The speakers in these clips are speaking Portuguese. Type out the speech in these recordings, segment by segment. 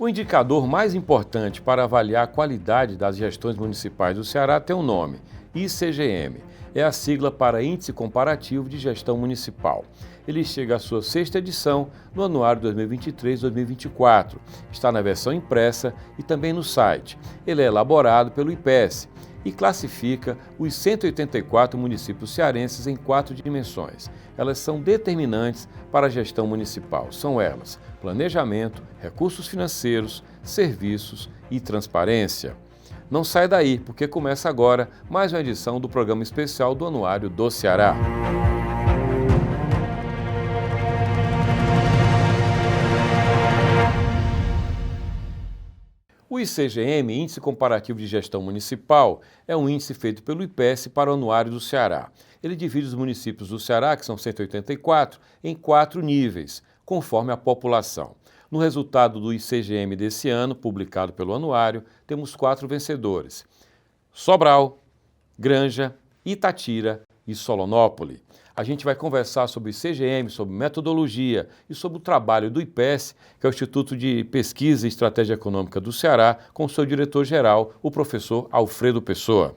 O indicador mais importante para avaliar a qualidade das gestões municipais do Ceará tem um nome, ICGM. É a sigla para Índice Comparativo de Gestão Municipal. Ele chega à sua 6ª edição no anuário 2023-2024. Está na versão impressa e também no site. Ele é elaborado pelo IPES e classifica os 184 municípios cearenses em 4 dimensões. Elas são determinantes para a gestão municipal. São elas: planejamento, recursos financeiros, serviços e transparência. Não sai daí, porque começa agora mais uma edição do programa especial do Anuário do Ceará. O ICGM, Índice Comparativo de Gestão Municipal, é um índice feito pelo IPES para o Anuário do Ceará. Ele divide os municípios do Ceará, que são 184, em 4 níveis, conforme a população. No resultado do ICGM desse ano, publicado pelo Anuário, temos 4 vencedores: Sobral, Granja, Itatira e Solonópole. A gente vai conversar sobre o ICGM, sobre metodologia e sobre o trabalho do IPES, que é o Instituto de Pesquisa e Estratégia Econômica do Ceará, com seu diretor-geral, o professor Alfredo Pessoa.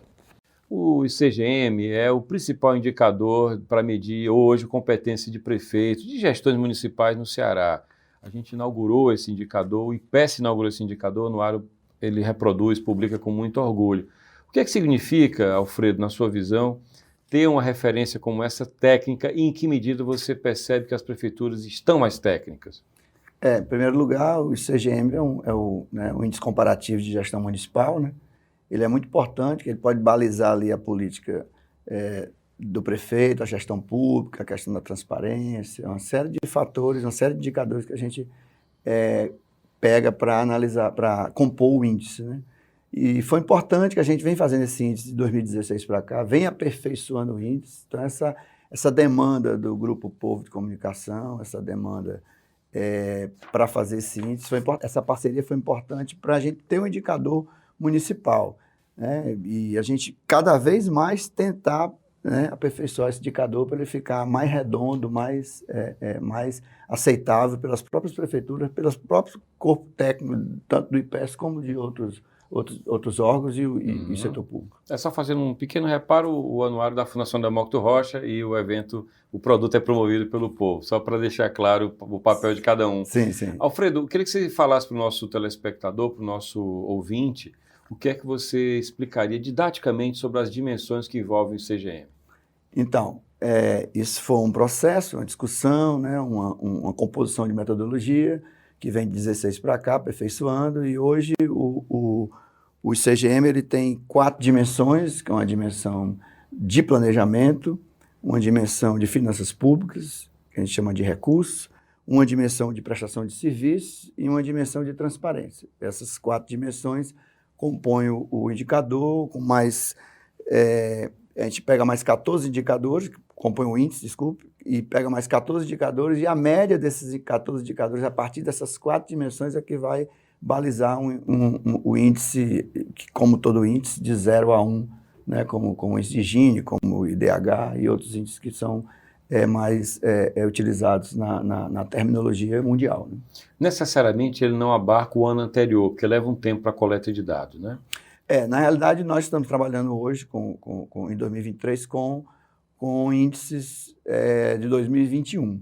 O ICGM é o principal indicador para medir hoje a competência de prefeitos, de gestões municipais no Ceará. A gente inaugurou esse indicador, o IPES inaugurou esse indicador, o Anuário ele reproduz, publica com muito orgulho. O que é que significa, Alfredo, na sua visão, ter uma referência como essa técnica e em que medida você percebe que as prefeituras estão mais técnicas? Em primeiro lugar, o ICGM é o Índice Comparativo de Gestão Municipal, né? Ele é muito importante, ele pode balizar ali a política do prefeito, a gestão pública, a questão da transparência, uma série de fatores, uma série de indicadores que a gente pega para analisar, para compor o índice, né? E foi importante que a gente vem fazendo esse índice de 2016 para cá, vem aperfeiçoando o índice. Então, essa demanda do Grupo Povo de Comunicação, essa demanda para fazer esse índice, essa parceria foi importante para a gente ter um indicador municipal, né? E a gente cada vez mais tentar, né, aperfeiçoar esse indicador para ele ficar mais redondo, mais aceitável pelas próprias prefeituras, pelos próprios corpos técnicos, tanto do IPES como de outros órgãos e setor público. É só fazendo um pequeno reparo, o anuário da Fundação Demócrito Rocha e o evento, o produto é promovido pelo povo, só para deixar claro o papel de cada um. Sim, sim. Alfredo, eu queria que você falasse para o nosso telespectador, para o nosso ouvinte, o que é que você explicaria didaticamente sobre as dimensões que envolvem o ICGM? Então, isso foi um processo, uma discussão, né, uma composição de metodologia, que vem de 16 para cá, aperfeiçoando, e hoje o ICGM ele tem 4 dimensões, que é uma dimensão de planejamento, uma dimensão de finanças públicas, que a gente chama de recursos, uma dimensão de prestação de serviços e uma dimensão de transparência. Essas 4 dimensões compõem o indicador, com mais... a gente pega mais 14 indicadores, compõe o índice, desculpe, e pega mais 14 indicadores, e a média desses 14 indicadores, a partir dessas 4 dimensões, é que vai balizar o índice, como todo índice, de 0 a 1, né, como o índice de Gini, como o IDH e outros índices que são mais utilizados na terminologia mundial, né? Necessariamente ele não abarca o ano anterior, porque leva um tempo para a coleta de dados, né? Na realidade, nós estamos trabalhando hoje, em 2023, com índices de 2021.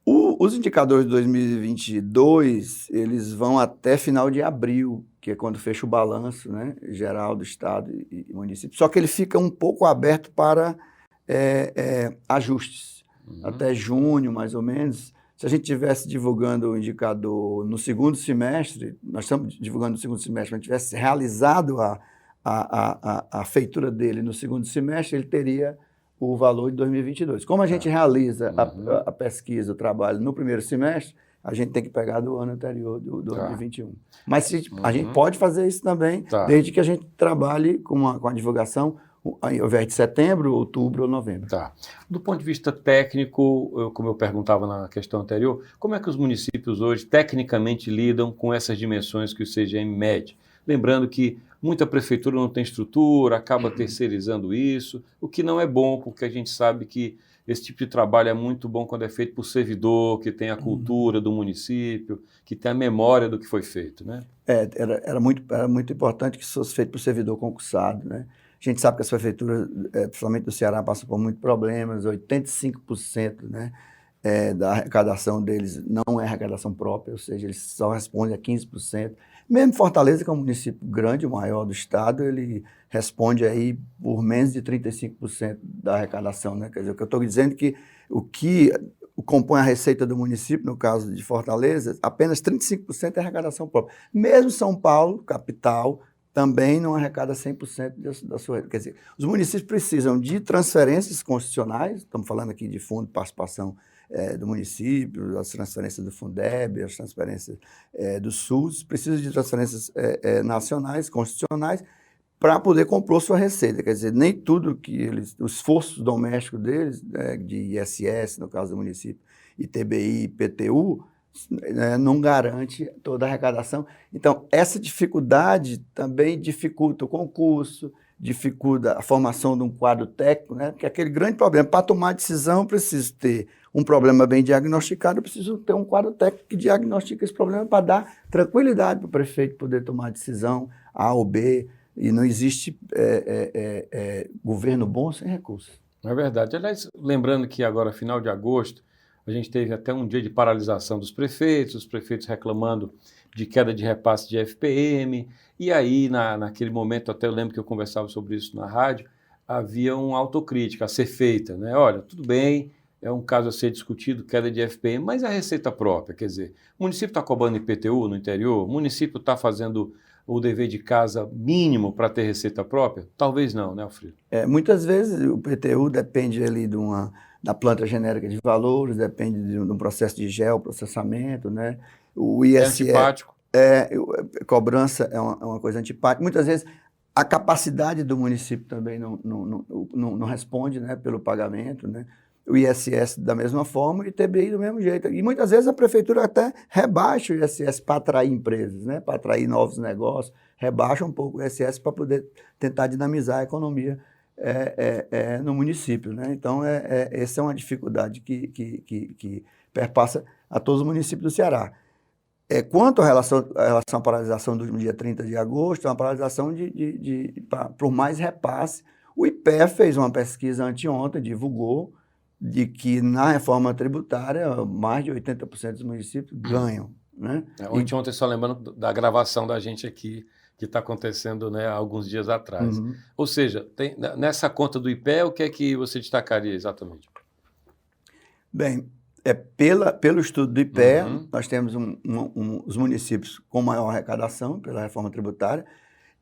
Os indicadores de 2022, eles vão até final de abril, que é quando fecha o balanço, né, geral do Estado e município. Só que ele fica um pouco aberto para ajustes. Até junho, mais ou menos. Se a gente estivesse divulgando o indicador no segundo semestre, nós estamos divulgando no segundo semestre, se a gente tivesse realizado a feitura dele no segundo semestre, ele teria o valor de 2022. Como a gente realiza a pesquisa, o trabalho no primeiro semestre, a gente tem que pegar do ano anterior, do 2021. Mas a gente pode fazer isso também, desde que a gente trabalhe com a divulgação ao invés de setembro, outubro ou novembro. Do ponto de vista técnico, como eu perguntava na questão anterior, como é que os municípios hoje tecnicamente lidam com essas dimensões que o ICGM mede? Lembrando que muita prefeitura não tem estrutura, acaba terceirizando isso, o que não é bom, porque a gente sabe que esse tipo de trabalho é muito bom quando é feito por servidor, que tem a cultura do município, que tem a memória do que foi feito, né? Era muito importante que isso fosse feito por servidor concursado, né? A gente sabe que as prefeituras, principalmente do Ceará, passam por muitos problemas, 85%, né, da arrecadação deles não é arrecadação própria, ou seja, eles só respondem a 15%. Mesmo Fortaleza, que é um município grande, o maior do estado, ele responde aí por menos de 35% da arrecadação, né? Quer dizer, o que eu estou dizendo é que o que compõe a receita do município, no caso de Fortaleza, apenas 35% é arrecadação própria. Mesmo São Paulo, capital, também não arrecada 100% da sua... Quer dizer, os municípios precisam de transferências constitucionais, estamos falando aqui de fundo de participação do município, as transferências do Fundeb, as transferências do SUS, precisam de transferências nacionais, constitucionais, para poder compor sua receita. Quer dizer, nem tudo que eles, os esforços domésticos deles, de ISS, no caso do município, ITBI, IPTU, não garante toda a arrecadação. Então, essa dificuldade também dificulta o concurso, dificulta a formação de um quadro técnico, né? Porque aquele grande problema, para tomar decisão, eu preciso ter um problema bem diagnosticado, eu preciso ter um quadro técnico que diagnostica esse problema para dar tranquilidade para o prefeito poder tomar decisão A ou B, e não existe governo bom sem recursos. É verdade. Aliás, lembrando que agora, final de agosto, a gente teve até um dia de paralisação dos prefeitos, os prefeitos reclamando de queda de repasse de FPM, e aí, naquele momento, até eu lembro que eu conversava sobre isso na rádio, havia uma autocrítica a ser feita, né? Olha, tudo bem, é um caso a ser discutido, queda de FPM, mas a receita própria, quer dizer, o município está cobrando IPTU no interior, o município está fazendo o dever de casa mínimo para ter receita própria? Talvez não, né, Alfredo? Muitas vezes o IPTU depende ali da planta genérica de valores, depende de um processo de geoprocessamento, né? O ISS, antipático. Cobrança é uma coisa antipática. Muitas vezes a capacidade do município também não responde, né, pelo pagamento, né? O ISS da mesma forma e o ITBI do mesmo jeito. E muitas vezes a prefeitura até rebaixa o ISS para atrair empresas, né, para atrair novos negócios, rebaixa um pouco o ISS para poder tentar dinamizar a economia no município, né? Então, essa é uma dificuldade que perpassa a todos os municípios do Ceará. Quanto à relação à paralisação do dia 30 de agosto, é uma paralisação por mais repasse. O IPEA fez uma pesquisa anteontem, divulgou, de que na reforma tributária mais de 80% dos municípios ganham, né? Ontem, só lembrando da gravação da gente aqui, que está acontecendo, né, há alguns dias atrás. Uhum. Ou seja, nessa conta do IPEA, o que é que você destacaria exatamente? Bem, pelo estudo do IPEA, nós temos os municípios com maior arrecadação pela reforma tributária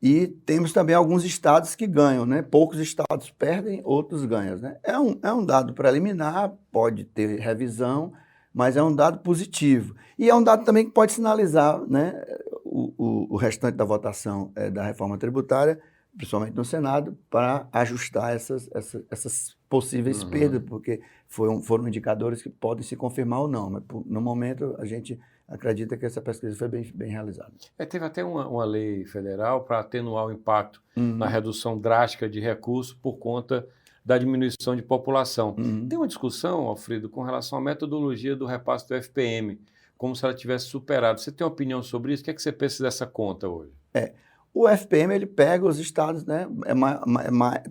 e temos também alguns estados que ganham, né? Poucos estados perdem, outros ganham, né? É um dado preliminar, pode ter revisão, mas é um dado positivo. E é um dado também que pode sinalizar, né, o restante da votação da reforma tributária, principalmente no Senado, para ajustar essas possíveis perdas, porque foram indicadores que podem se confirmar ou não, mas no momento a gente acredita que essa pesquisa foi bem realizada. Teve até uma lei federal para atenuar o impacto na redução drástica de recursos por conta da diminuição de população. Tem uma discussão, Alfredo, com relação à metodologia do repasse do FPM, como se ela tivesse superado. Você tem uma opinião sobre isso? O que é que você pensa dessa conta hoje? O FPM, ele pega os estados, né,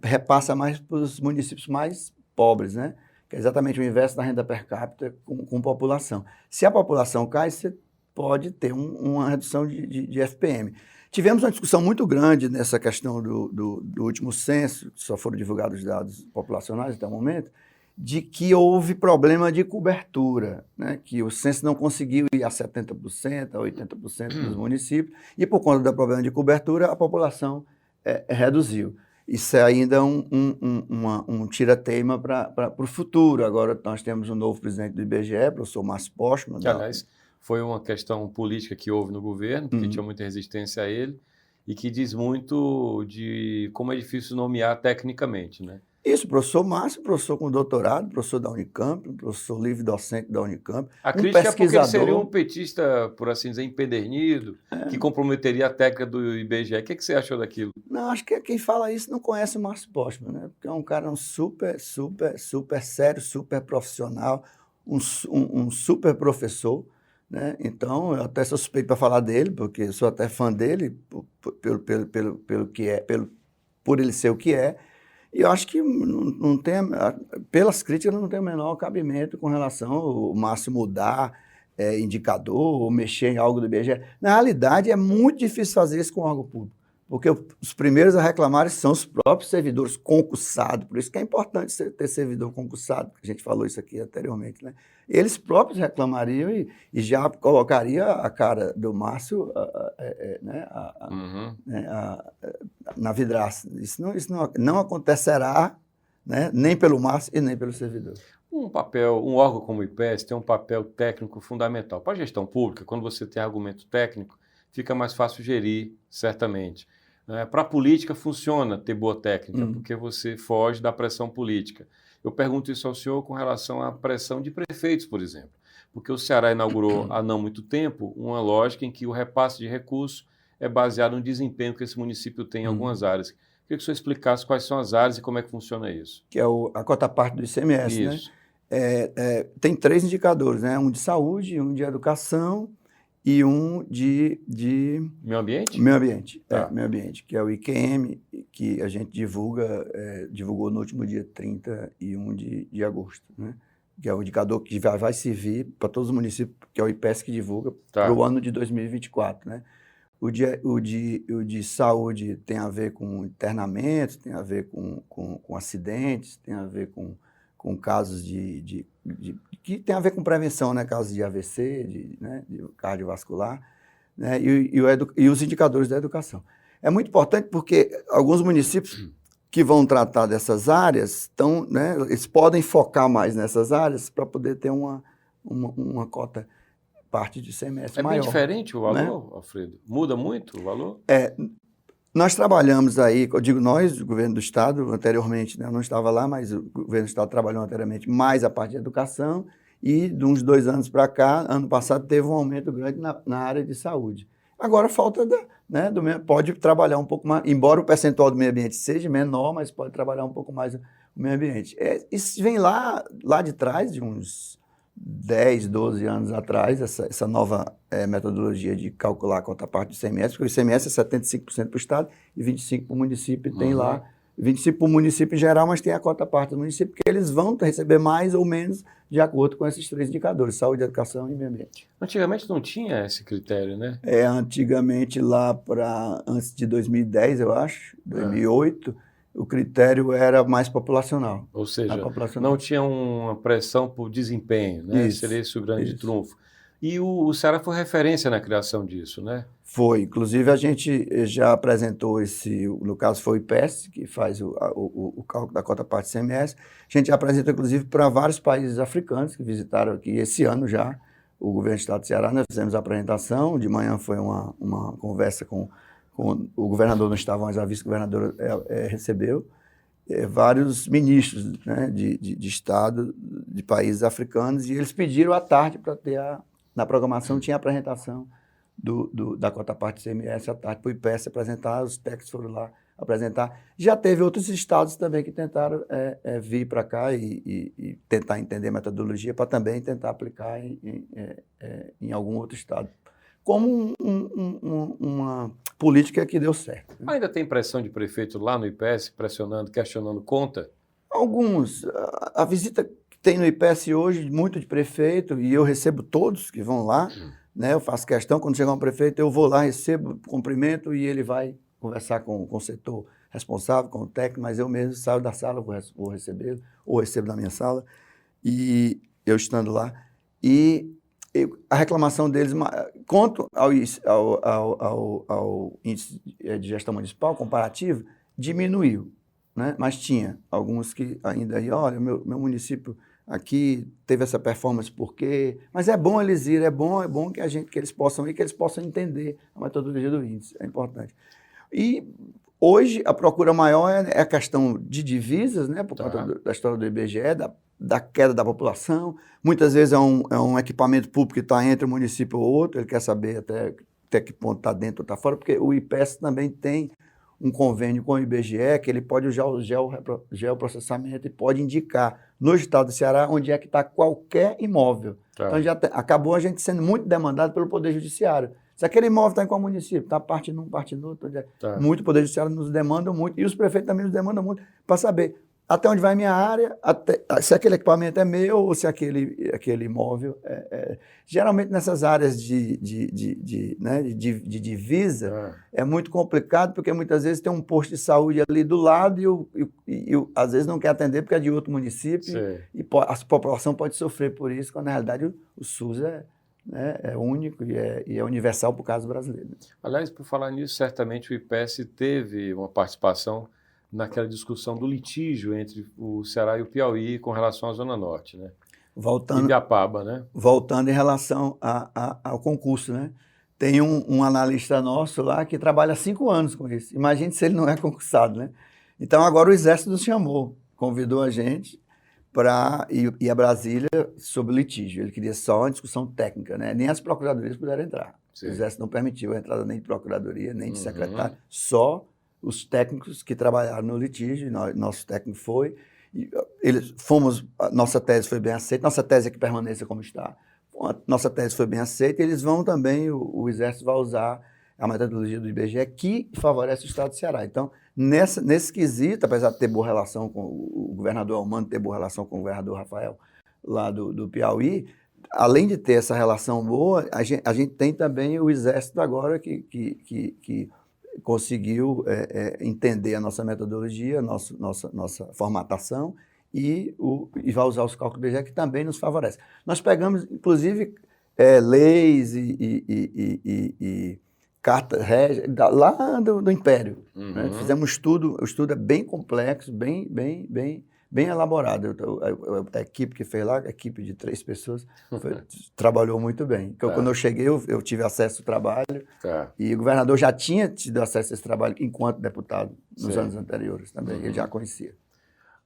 repassa mais para os municípios mais pobres, né, que é exatamente o inverso da renda per capita com população. Se a população cai, você pode ter uma redução de FPM. Tivemos uma discussão muito grande nessa questão do último censo, só foram divulgados os dados populacionais até o momento, de que houve problema de cobertura, né? Que o censo não conseguiu ir a 70%, a 80% dos municípios, e por conta do problema de cobertura, a população reduziu. Isso é ainda um tira-teima para o futuro. Agora nós temos um novo presidente do IBGE, professor Márcio Postman. Que, aliás, foi uma questão política que houve no governo, porque tinha muita resistência a ele, e que diz muito de como é difícil nomear tecnicamente, né? Isso, professor Márcio, professor com doutorado, professor da Unicamp, professor livre-docente da Unicamp, A um crítica é porque ele seria um pesquisador. petista, por assim dizer, empedernido, que comprometeria a técnica do IBGE. O que você achou daquilo? Não, acho que quem fala isso não conhece o Márcio Postman, né? Porque é um cara super sério, super profissional, um super professor, né? Então, eu até sou suspeito para falar dele, porque eu sou até fã dele, pelo que é, por ele ser o que é. E eu acho que não tem, pelas críticas, não tem o menor cabimento com relação ao Márcio mudar indicador ou mexer em algo do IBGE. Na realidade, é muito difícil fazer isso com órgão público, porque os primeiros a reclamarem são os próprios servidores concursados, por isso que é importante ter servidor concursado, a gente falou isso aqui anteriormente, né? Eles próprios reclamariam e já colocaria a cara do Márcio né, na vidraça. Isso não acontecerá, né, nem pelo Márcio e nem pelo servidor. Um órgão como o IPES tem um papel técnico fundamental. Para a gestão pública, quando você tem argumento técnico, fica mais fácil gerir, certamente. Para a política, funciona ter boa técnica, porque você foge da pressão política. Eu pergunto isso ao senhor com relação à pressão de prefeitos, por exemplo, porque o Ceará inaugurou há não muito tempo uma lógica em que o repasse de recursos é baseado no desempenho que esse município tem em algumas áreas. Queria que o senhor explicasse quais são as áreas e como é que funciona isso. Que é a cota parte do ICMS, Isso. né? Tem 3 indicadores, né? Um de saúde, um de educação e um de Meio ambiente? meio ambiente. Tá. Meio ambiente, que é o IQM, que a gente divulgou no último dia 31 de agosto, né? Que é o indicador que vai servir para todos os municípios, que é o IPES que divulga Tá. para o ano de 2024, né? O de saúde tem a ver com internamentos, tem a ver com acidentes, tem a ver com casos que tem a ver com prevenção, né? Casos de AVC, né? De cardiovascular, né? E os indicadores da educação. É muito importante porque alguns municípios que vão tratar dessas áreas né? Eles podem focar mais nessas áreas para poder ter uma cota parte de semestre maior. É bem diferente o valor, né? Alfredo? Muda muito o valor? Nós trabalhamos aí, eu digo nós, o governo do Estado, anteriormente, né, eu não estava lá, mas o governo do Estado trabalhou anteriormente mais a parte de educação e de uns 2 anos para cá, ano passado, teve um aumento grande na área de saúde. Agora falta, pode trabalhar um pouco mais, embora o percentual do meio ambiente seja menor, mas pode trabalhar um pouco mais o meio ambiente. Isso vem lá de trás, de uns 10, 12 anos atrás, essa nova metodologia de calcular a cota parte do ICMS, porque o ICMS é 75% para o Estado e 25% para o município, tem lá 25% para o município em geral, mas tem a cota parte do município, porque eles vão receber mais ou menos de acordo com esses 3 indicadores, saúde, educação e meio ambiente. Antigamente não tinha esse critério, né? Antigamente antes de 2010, eu acho, 2008, o critério era mais populacional. Ou seja, não tinha uma pressão por desempenho, né? Isso, seria esse o grande isso. trunfo. E o Ceará foi referência na criação disso, né? Foi. Inclusive, a gente já apresentou no caso foi o IPES, que faz o cálculo da cota parte do ICMS. A gente já apresentou, inclusive, para vários países africanos que visitaram aqui esse ano já, o governo do Estado do Ceará. Nós fizemos a apresentação, de manhã foi uma conversa com o governador, não estava, mas a vice-governadora recebeu vários ministros, né, de Estado de países africanos, e eles pediram à tarde para ter na programação, tinha a apresentação da cota parte do ICMS à tarde para o IPES apresentar, os técnicos foram lá apresentar. Já teve outros estados também que tentaram vir para cá e tentar entender a metodologia para também tentar aplicar em algum outro estado, como uma política que deu certo. Né? Ainda tem pressão de prefeito lá no IPES, pressionando, questionando conta? Alguns. A visita que tem no IPES hoje, muito de prefeito, e eu recebo todos que vão lá, né? Eu faço questão, quando chegar um prefeito, eu vou lá, recebo, cumprimento, e ele vai conversar com o setor responsável, com o técnico, mas eu mesmo saio da sala, vou recebê-lo, ou recebo na minha sala, e eu estando lá. E a reclamação deles, quanto ao índice de gestão municipal comparativo, diminuiu, né? Mas tinha alguns que ainda aí, olha, meu município aqui teve essa performance por quê? Mas é bom eles irem, é bom que eles possam ir, que eles possam entender a metodologia do índice, é importante. E Hoje, a procura maior é a questão de divisas, né, por conta da história do IBGE, da queda da população. Muitas vezes é um equipamento público que está entre um município ou outro, ele quer saber até que ponto está dentro ou está fora, porque o IPES também tem um convênio com o IBGE, que ele pode usar o geoprocessamento e pode indicar no estado do Ceará onde é que está qualquer imóvel. Então, acabou a gente sendo muito demandado pelo Poder Judiciário. Se aquele imóvel está em qual município? Está parte num, parte no outro. Muito Poder Judiciário nos demanda muito, e os prefeitos também nos demandam muito, para saber até onde vai a minha área, se aquele equipamento é meu ou se aquele imóvel geralmente nessas áreas de divisa é muito complicado, porque muitas vezes tem um posto de saúde ali do lado e às vezes não quer atender porque é de outro município e a população pode sofrer por isso, quando na realidade o SUS é único e é universal para o caso brasileiro. Aliás, por falar nisso, certamente o IPES teve uma participação naquela discussão do litígio entre o Ceará e o Piauí com relação à Zona Norte, né? Ibiapaba, né? Voltando em relação ao concurso, né? Tem um analista nosso lá que trabalha há 5 anos com isso. Imagine se ele não é concursado, né? Então, agora o Exército nos chamou, convidou a gente para ir a Brasília sobre litígio. Ele queria só uma discussão técnica, né? Nem as procuradorias puderam entrar. Sim. O Exército não permitiu a entrada nem de procuradoria, nem de secretário, só os técnicos que trabalharam no litígio. Nosso técnico foi, nossa tese foi bem aceita, nossa tese é que permaneça como está. Nossa tese foi bem aceita e eles vão também, o Exército vai usar a metodologia do IBGE que favorece o estado do Ceará. Então, nesse quesito, apesar de ter boa relação com o governador Almano, ter boa relação com o governador Rafael, lá do Piauí, além de ter essa relação boa, a gente tem também o Exército agora que conseguiu entender a nossa metodologia, nossa formatação e vai usar os cálculos do IBGE, que também nos favorece. Nós pegamos, inclusive, leis e cartas régias lá do Império. Né? Fizemos um estudo, o estudo é bem complexo, bem elaborado. A equipe que fez lá, a equipe de 3 pessoas, trabalhou muito bem. Quando eu cheguei, eu tive acesso ao trabalho e o governador já tinha tido acesso a esse trabalho enquanto deputado nos anos anteriores também, ele já conhecia.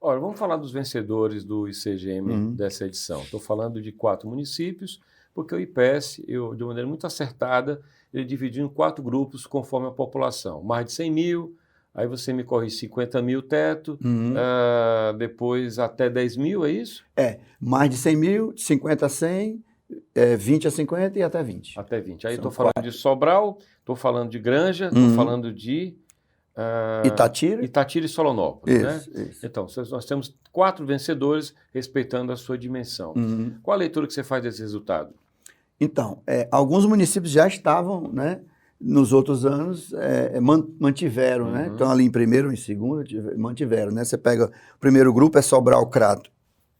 Olha, vamos falar dos vencedores do ICGM dessa edição. Estou falando de 4 municípios, porque o IPES, de maneira muito acertada, ele dividiu em 4 grupos conforme a população. Mais de 100 mil, aí você me corrige 50 mil teto, depois até 10 mil, é isso? Mais de 100 mil, 50 a 100, 20 a 50 e até 20. Até 20. Aí estou falando de Sobral, estou falando de Granja, estou falando de Itatira e Solonópolis, Isso. Então, nós temos 4 vencedores respeitando a sua dimensão. Qual a leitura que você faz desse resultado? Então, alguns municípios já estavam, né, nos outros anos, mantiveram, né? Então, ali em primeiro ou em segundo, mantiveram, né? Você pega, o primeiro grupo é Sobral, Crato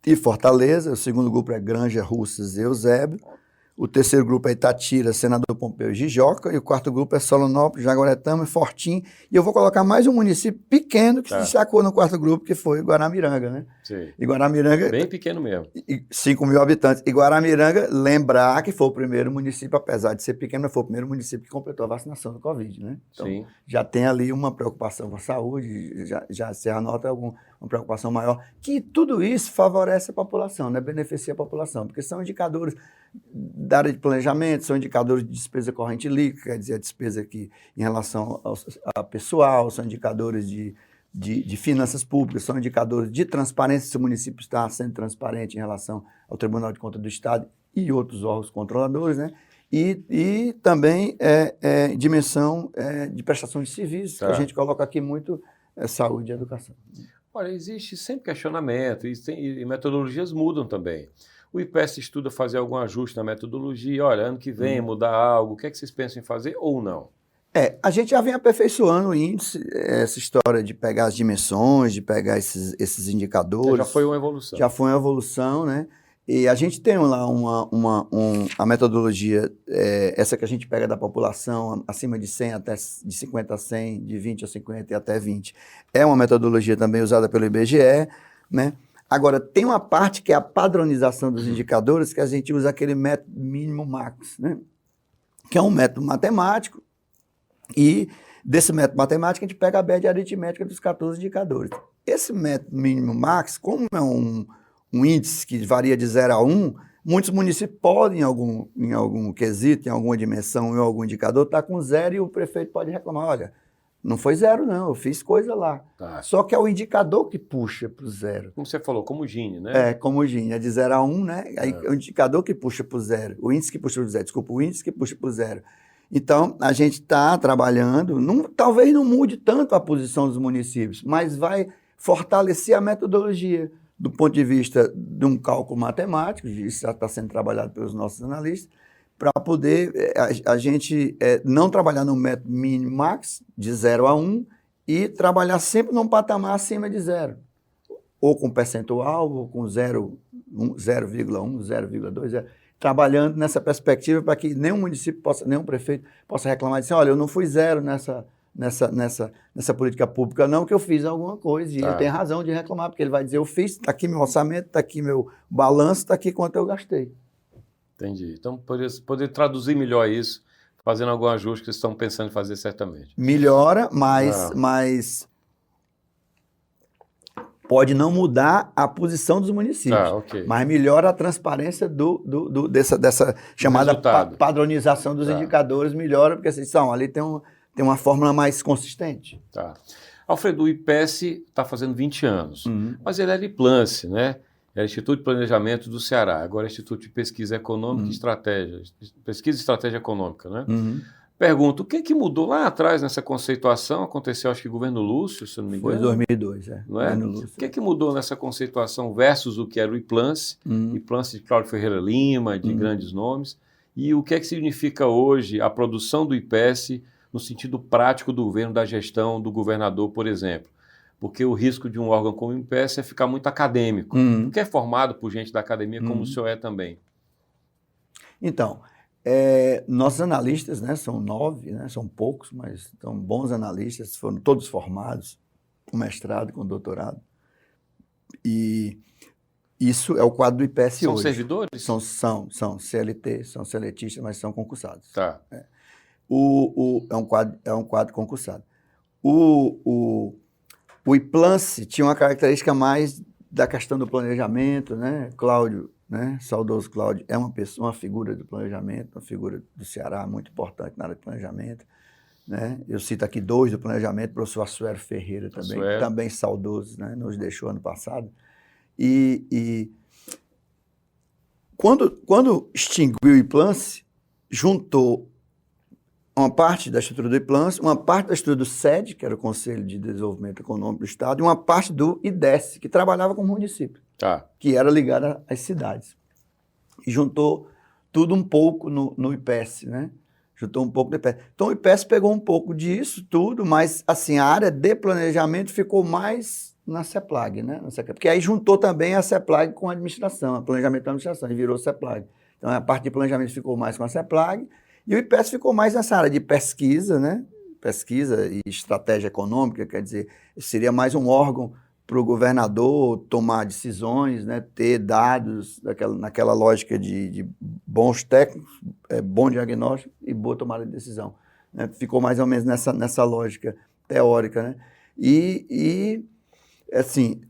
e Fortaleza, o segundo grupo é Granja, Russas e Eusébio, o terceiro grupo é Itatira, Senador Pompeu e Jijoca, e o quarto grupo é Solonópolis, Jaguaretama e Fortim, e eu vou colocar mais um município pequeno que se destacou no quarto grupo, que foi Guaramiranga, né? Sim. E Guaramiranga... Bem pequeno mesmo. 5 mil habitantes. E Guaramiranga, lembrar que foi o primeiro município, apesar de ser pequeno, mas foi o primeiro município que completou a vacinação do Covid, né? Então, já tem ali uma preocupação com a saúde, já se anota uma preocupação maior, que tudo isso favorece a população, né? Beneficia a população, porque são indicadores da área de planejamento, são indicadores de despesa corrente líquida, quer dizer, a despesa aqui em relação ao pessoal, são indicadores de finanças públicas, são indicadores de transparência, se o município está sendo transparente em relação ao Tribunal de Contas do Estado e outros órgãos controladores, né? E também dimensão de prestação de serviços, que a gente coloca aqui muito saúde e educação. Olha, existe sempre questionamento e metodologias mudam também. O IPES estuda fazer algum ajuste na metodologia, olha, ano que vem mudar algo, o que é que vocês pensam em fazer ou não? A gente já vem aperfeiçoando o índice, essa história de pegar as dimensões, de pegar esses indicadores. Já foi uma evolução. Já foi uma evolução, né? E a gente tem lá a metodologia, essa que a gente pega da população, acima de 100 até de 50 a 100, de 20 a 50 e até 20. É uma metodologia também usada pelo IBGE, né? Agora, tem uma parte que é a padronização dos indicadores, que a gente usa aquele método mínimo max, né? Que é um método matemático e Desse método matemático, a gente pega a média aritmética dos 14 indicadores. Esse método mínimo max, como é um índice que varia de 0 a 1, muitos municípios podem, em algum quesito, em alguma dimensão, em algum indicador, estar com 0 e o prefeito pode reclamar, olha, não foi 0 não, eu fiz coisa lá. Tá. Só que é o indicador que puxa para o 0. Como você falou, como o Gini, né? É, como o Gini, é de 0 a 1, né? Aí é o indicador que puxa para o 0, o índice que puxa para o 0, desculpa, o índice que puxa para o 0. Então, a gente está trabalhando, talvez não mude tanto a posição dos municípios, mas vai fortalecer a metodologia do ponto de vista de um cálculo matemático, isso já está sendo trabalhado pelos nossos analistas, para poder a gente não trabalhar no método mínimo max, de 0 a 1, e trabalhar sempre num patamar acima de 0, ou com percentual, ou com 0,1, 0,2, trabalhando nessa perspectiva para que nenhum município nenhum prefeito possa reclamar e dizer, olha, eu não fui 0 nessa política pública, não, que eu fiz alguma coisa. E ele tem razão de reclamar, porque ele vai dizer, eu fiz, está aqui meu orçamento, está aqui meu balanço, está aqui quanto eu gastei. Entendi. Então, poder traduzir melhor isso, fazendo algum ajuste que vocês estão pensando em fazer certamente. Melhora, mas pode não mudar a posição dos municípios, mas melhora a transparência dessa chamada padronização dos indicadores, melhora, porque vocês ali tem uma fórmula mais consistente. Tá. Alfredo, o IPES está fazendo 20 anos, mas ele era IPLANCE, né? Era Instituto de Planejamento do Ceará, agora é Instituto de Pesquisa Econômica e Estratégia, Pesquisa e Estratégia Econômica, né? Pergunto, o que mudou lá atrás nessa conceituação? Aconteceu, acho que, governo Lúcio, se não me engano. Foi 2002, não é? O que mudou nessa conceituação versus o que era o IPLANCE? IPLANCE de Cláudio Ferreira Lima, de grandes nomes. E o que significa hoje a produção do IPES no sentido prático do governo, da gestão do governador, por exemplo? Porque o risco de um órgão como o IPES é ficar muito acadêmico, porque é formado por gente da academia, como o senhor é também. Então, nossos analistas, né, são 9, né, são poucos, mas são bons analistas, foram todos formados, com mestrado, com doutorado. E isso é o quadro do IPES hoje. São servidores? São CLT, são seletistas, mas são concursados. Tá. É um quadro concursado. O IPLANCE tinha uma característica mais da questão do planejamento, né? Cláudio, né? Saudoso Cláudio, é uma figura do planejamento, uma figura do Ceará muito importante na área de planejamento, né? Eu cito aqui 2 do planejamento, o professor Assuero Ferreira também saudoso, né? Nos deixou ano passado. E quando extinguiu o IPLANCE, juntou uma parte da estrutura do IPLANCE, uma parte da estrutura do SED, que era o Conselho de Desenvolvimento Econômico do Estado, e uma parte do IDES, que trabalhava com o município, que era ligada às cidades. E juntou tudo um pouco no IPES, né? Juntou um pouco do IPES. Então, o IPES pegou um pouco disso tudo, mas, assim, a área de planejamento ficou mais na CEPLAG, né? Porque aí juntou também a CEPLAG com a administração, a planejamento da administração, e virou CEPLAG. Então, a parte de planejamento ficou mais com a CEPLAG, e o IPES ficou mais nessa área de pesquisa, né? Pesquisa e estratégia econômica, quer dizer, seria mais um órgão para o governador tomar decisões, né? Ter dados naquela lógica de bons técnicos, bom diagnóstico e boa tomada de decisão, né? Ficou mais ou menos nessa lógica teórica, né? E assim,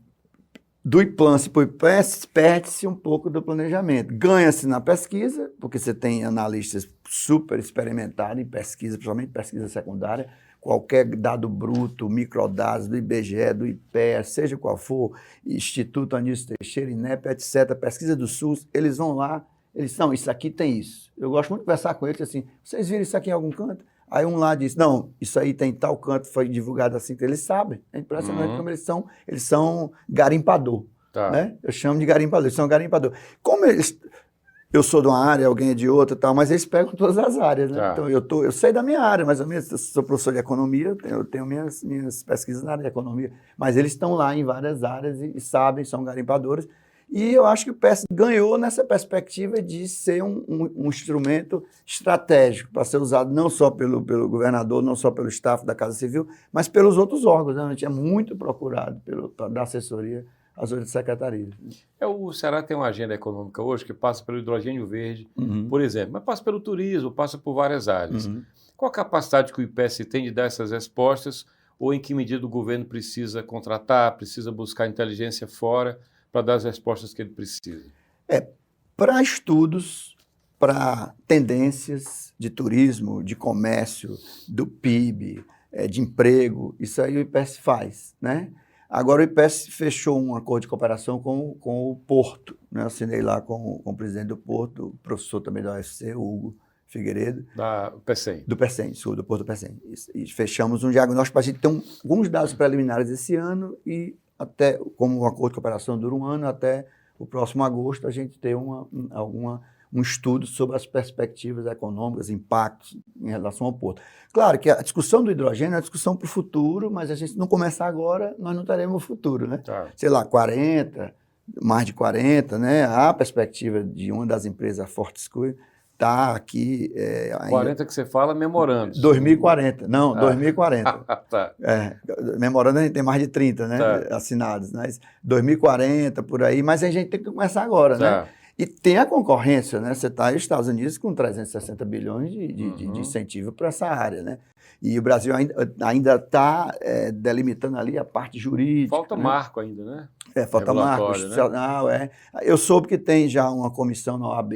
do IPLANCE para o IPES, perde-se um pouco do planejamento. Ganha-se na pesquisa, porque você tem analistas super experimentados em pesquisa, principalmente pesquisa secundária, qualquer dado bruto, microdados do IBGE, do IPEA, seja qual for, Instituto Anísio Teixeira, INEP, etc., pesquisa do SUS, eles vão lá, isso aqui tem isso. Eu gosto muito de conversar com eles assim, vocês viram isso aqui em algum canto? Aí um lá diz, não, isso aí tem tal canto, foi divulgado assim, que eles sabem. É impressionante como eles são garimpador. Né? Eu chamo de garimpador, eles são garimpador. Como eu sou de uma área, alguém é de outra, tal, mas eles pegam todas as áreas. Né? Então eu sei da minha área, mais ou menos, eu sou professor de economia, eu tenho minhas pesquisas na área de economia, mas eles estão lá em várias áreas e sabem, são garimpadores. E eu acho que o PES ganhou nessa perspectiva de ser um instrumento estratégico para ser usado não só pelo governador, não só pelo staff da Casa Civil, mas pelos outros órgãos. Né? A gente é muito procurado da assessoria as outras secretarias. O Ceará tem uma agenda econômica hoje que passa pelo hidrogênio verde, Uhum. por exemplo, mas passa pelo turismo, passa por várias áreas. Uhum. Qual a capacidade que o IPS tem de dar essas respostas ou em que medida o governo precisa contratar, precisa buscar inteligência fora para dar as respostas que ele precisa? Para estudos, para tendências de turismo, de comércio, do PIB, de emprego, isso aí o IPS faz, né? Agora o IPS fechou um acordo de cooperação com o Porto, né? Eu assinei lá com o presidente do Porto, o professor também da UFC, o Hugo Figueiredo. Da PECEM. Do PECEM, do Porto do PECEM. E fechamos um diagnóstico para a gente ter alguns dados preliminares esse ano e até, como o acordo de cooperação dura um ano, até o próximo agosto a gente ter um estudo sobre as perspectivas econômicas, impactos em relação ao Porto. Claro que a discussão do hidrogênio é uma discussão para o futuro, mas a gente não começar agora, nós não teremos o futuro, né? Tá. Sei lá, 40, mais de 40, né? Há a perspectiva de uma das empresas, a Fortescue, está aqui... 40 que você fala, memorando. 2040, não, 2040. Tá. Memorando a gente tem mais de 30, né, assinados, mas 2040, por aí, mas a gente tem que começar agora, né? E tem a concorrência, né? Você está nos Estados Unidos com 360 bilhões de incentivo para essa área, né? E o Brasil ainda está delimitando ali a parte jurídica. Falta marco ainda, né? Falta marco institucional, né? Eu soube que tem já uma comissão na OAB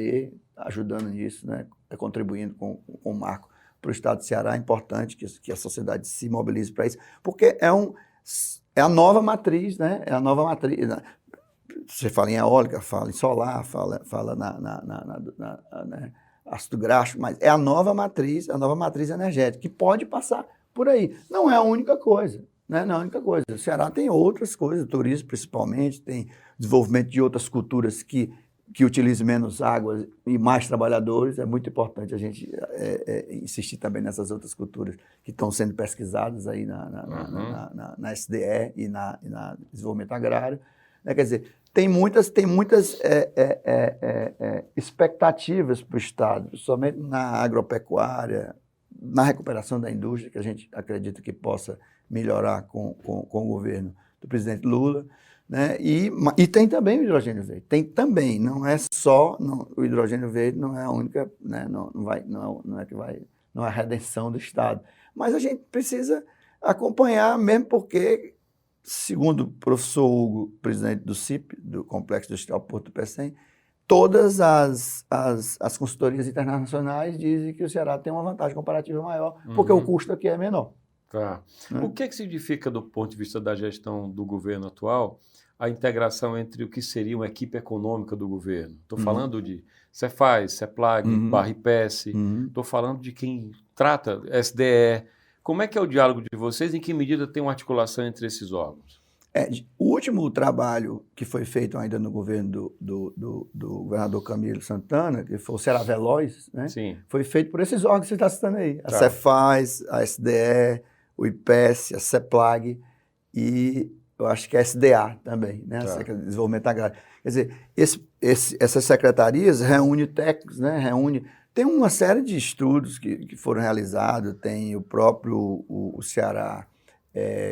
ajudando nisso, né? Contribuindo com o marco para o Estado do Ceará. É importante que a sociedade se mobilize para isso, porque é a nova matriz, né? É a nova matriz. Você fala em eólica, fala em solar, fala né? Ácido graxo, mas é a nova matriz energética, que pode passar por aí. Não é a única coisa, né? Não é a única coisa. O Ceará tem outras coisas, turismo principalmente, tem desenvolvimento de outras culturas que utilizem menos água e mais trabalhadores. É muito importante a gente insistir também nessas outras culturas que estão sendo pesquisadas aí na SDE e na desenvolvimento agrário. Né? Quer dizer, tem muitas expectativas para o Estado, somente na agropecuária, na recuperação da indústria, que a gente acredita que possa melhorar com o governo do presidente Lula. Né? E tem também o hidrogênio verde. Tem também, não é só o hidrogênio verde, não é a única, né? Não é a redenção do Estado. Mas a gente precisa acompanhar, mesmo porque, segundo o professor Hugo, presidente do CIP, do Complexo Industrial Porto do PECEM, todas as consultorias internacionais dizem que o Ceará tem uma vantagem comparativa maior, porque o custo aqui é menor. Tá. Né? O que significa, do ponto de vista da gestão do governo atual, a integração entre o que seria uma equipe econômica do governo? Estou falando de Cefaz, Ceplag, IPS, estou falando de quem trata SDE. Como é que é o diálogo de vocês? Em que medida tem uma articulação entre esses órgãos? O último trabalho que foi feito ainda no governo do governador Camilo Santana, que foi o Ceará Veloz, né? Sim. Foi feito por esses órgãos que você está citando aí. A Cefaz, a SDE, o IPS, a Ceplag e eu acho que a SDA também, né? A Secretaria de Desenvolvimento Agrário. Quer dizer, essas secretarias reúnem técnicos, né? Tem uma série de estudos que foram realizados, tem o próprio o Ceará,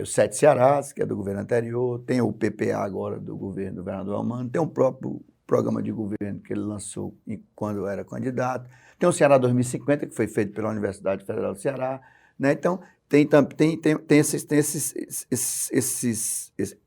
os 7 Cearás, que é do governo anterior, tem o PPA agora do governo do governador Almano, tem o próprio programa de governo que ele lançou quando era candidato, tem o Ceará 2050, que foi feito pela Universidade Federal do Ceará, né? Então, tem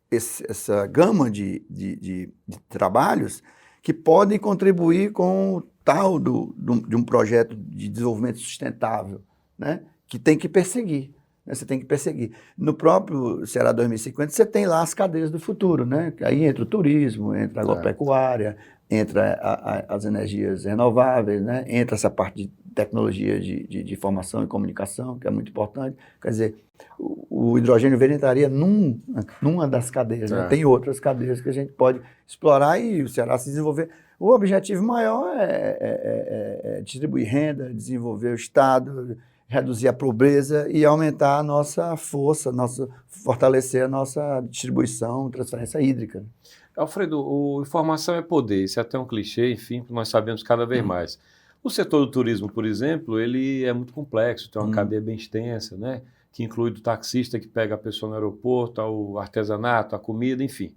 essa gama de trabalhos que podem contribuir com o tal de um projeto de desenvolvimento sustentável, né? Que tem que perseguir. Né? Você tem que perseguir. No próprio Ceará 2050, você tem lá as cadeias do futuro, né? Aí entra o turismo, entra a agropecuária, entra as energias renováveis, né? Entra essa parte de tecnologia de informação e comunicação, que é muito importante. Quer dizer, o hidrogênio verde entraria numa das cadeias. Né? Tem outras cadeias que a gente pode explorar e o Ceará se desenvolver. O objetivo maior é distribuir renda, desenvolver o Estado, reduzir a pobreza e aumentar a nossa força, fortalecer a nossa distribuição, transferência hídrica. Alfredo, informação é poder, isso é até um clichê, enfim, nós sabemos cada vez mais. O setor do turismo, por exemplo, ele é muito complexo, tem uma cadeia bem extensa, né? Que inclui do taxista que pega a pessoa no aeroporto, ao artesanato, a comida, enfim.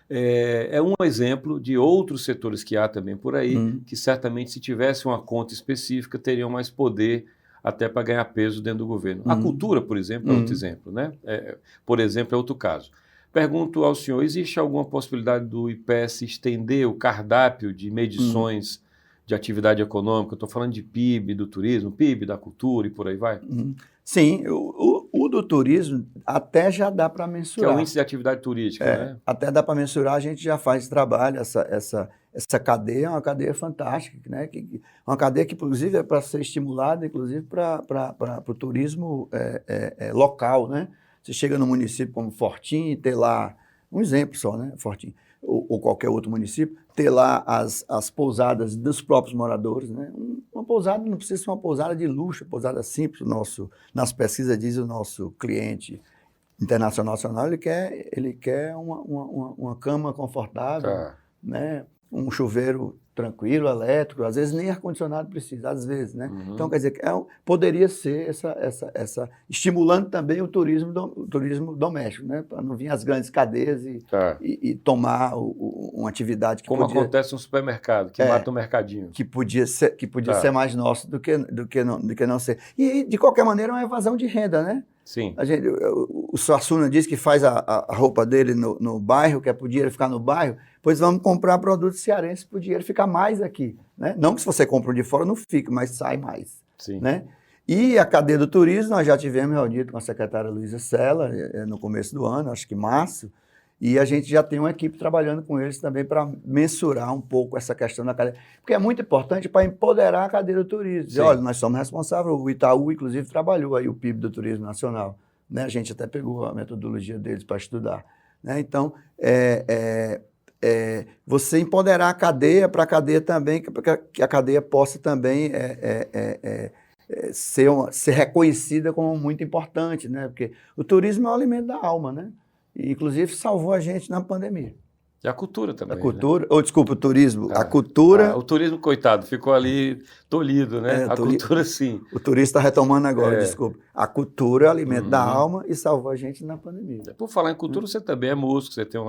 É um exemplo de outros setores que há também por aí, que certamente, se tivesse uma conta específica, teriam mais poder até para ganhar peso dentro do governo. A cultura, por exemplo, é outro exemplo, né? Por exemplo, é outro caso. Pergunto ao senhor, existe alguma possibilidade do IPES estender o cardápio de medições de atividade econômica? Estou falando de PIB, do turismo, PIB, da cultura e por aí vai? Sim, o do turismo até já dá para mensurar. Que é o índice de atividade turística, né? Até dá para mensurar, a gente já faz trabalho, essa cadeia é uma cadeia fantástica, né? Uma cadeia que, inclusive, é para ser estimulada, inclusive, para o turismo local, né? Você chega no município como Fortim e ter lá, um exemplo só, né? Fortim, ou qualquer outro município, ter lá as pousadas dos próprios moradores, né? Uma pousada não precisa ser uma pousada de luxo, pousada simples. Nas pesquisas diz o nosso cliente internacional, ele quer uma cama confortável, né? Um chuveiro tranquilo, elétrico, às vezes nem ar-condicionado precisa, às vezes, né? Então, quer dizer, poderia ser estimulando também o turismo doméstico, né? Para não vir as grandes cadeias e tomar uma atividade que como acontece no supermercado, que mata o mercadinho. Que podia ser mais nosso do que não ser. E, de qualquer maneira, é uma evasão de renda, né? Sim. O Suassuna diz que faz a roupa dele no bairro, que é para o dinheiro ficar no bairro, pois vamos comprar produtos cearenses para o dinheiro ficar mais aqui, né? Não que se você compra de fora não fique, mas sai mais. Sim. Né? E a cadeia do turismo, nós já tivemos reunido com a secretária Luísa Sela no começo do ano, acho que março, e a gente já tem uma equipe trabalhando com eles também para mensurar um pouco essa questão da cadeia, porque é muito importante para empoderar a cadeia do turismo. Dizer, olha, nós somos responsáveis, o Itaú, inclusive, trabalhou aí o PIB do turismo nacional, né? A gente até pegou a metodologia deles para estudar, né? Então, você empoderar a cadeia para a cadeia também, que a cadeia possa também ser reconhecida como muito importante, né? Porque o turismo é o alimento da alma, né? E, inclusive, salvou a gente na pandemia. E a cultura também. A cultura, né? Ou desculpa, o turismo. A cultura. O turismo, coitado, ficou ali tolhido, né? A cultura, sim. O turista está retomando agora, desculpa. A cultura é o alimento da alma e salvou a gente na pandemia. Por falar em cultura, você também é músico, você tem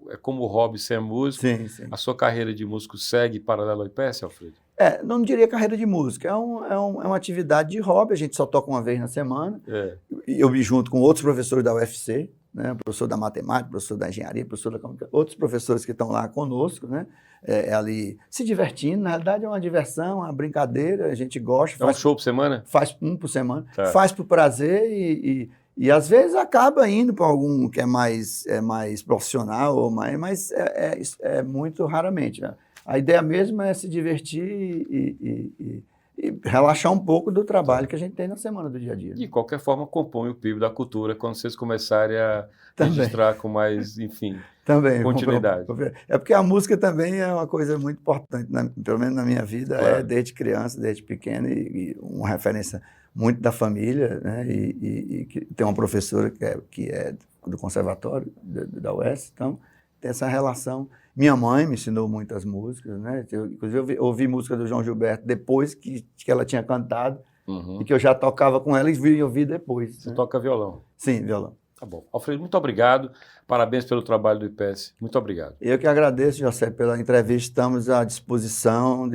é como hobby ser músico. Sim, sim. A sua carreira de músico segue paralelo ao IPES, Alfredo? Não diria carreira de música, é uma atividade de hobby, a gente só toca uma vez na semana. Eu me junto com outros professores da UFC, né, professor da matemática, professor da engenharia, professor da comunicação, outros professores que estão lá conosco, né, ali se divertindo. Na realidade é uma diversão, uma brincadeira, a gente gosta. Um show por semana? Faz um por semana, faz por prazer e às vezes acaba indo para algum que é mais profissional, mas é muito raramente, né? A ideia mesmo é se divertir e relaxar um pouco do trabalho que a gente tem na semana do dia a dia. De qualquer forma, compõe o PIB da cultura quando vocês começarem a registrar com mais, enfim, continuidade. É porque a música também é uma coisa muito importante, pelo menos na minha vida, desde criança, desde pequeno, e uma referência muito da família, né? E tem uma professora que é do conservatório da UES, então tem essa relação. Minha mãe me ensinou muitas músicas, né? Inclusive, eu ouvi música do João Gilberto depois que ela tinha cantado, e que eu já tocava com ela e ouvi depois. Você toca violão? Sim, violão. Tá bom. Alfredo, muito obrigado. Parabéns pelo trabalho do IPES. Muito obrigado. Eu que agradeço, José, pela entrevista. Estamos à disposição.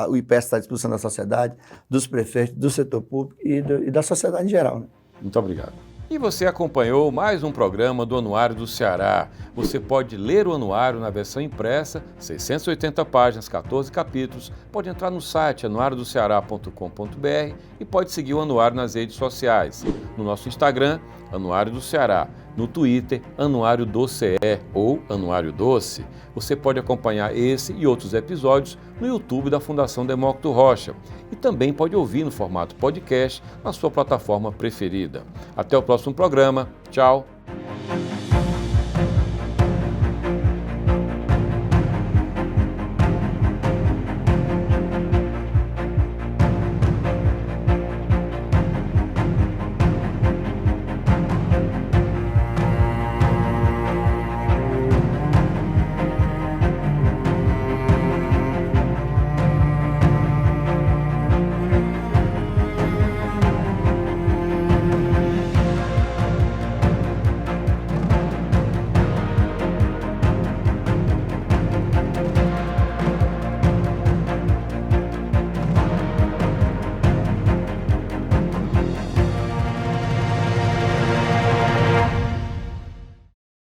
O IPES está à disposição da sociedade, dos prefeitos, do setor público e da sociedade em geral, né? Muito obrigado. E você acompanhou mais um programa do Anuário do Ceará. Você pode ler o anuário na versão impressa, 680 páginas, 14 capítulos. Pode entrar no site anuariodoceará.com.br e pode seguir o anuário nas redes sociais. No nosso Instagram, Anuário do Ceará. No Twitter, Anuário do CE ou Anuário Doce. Você pode acompanhar esse e outros episódios no YouTube da Fundação Demócrito Rocha e também pode ouvir no formato podcast na sua plataforma preferida. Até o próximo programa. Tchau.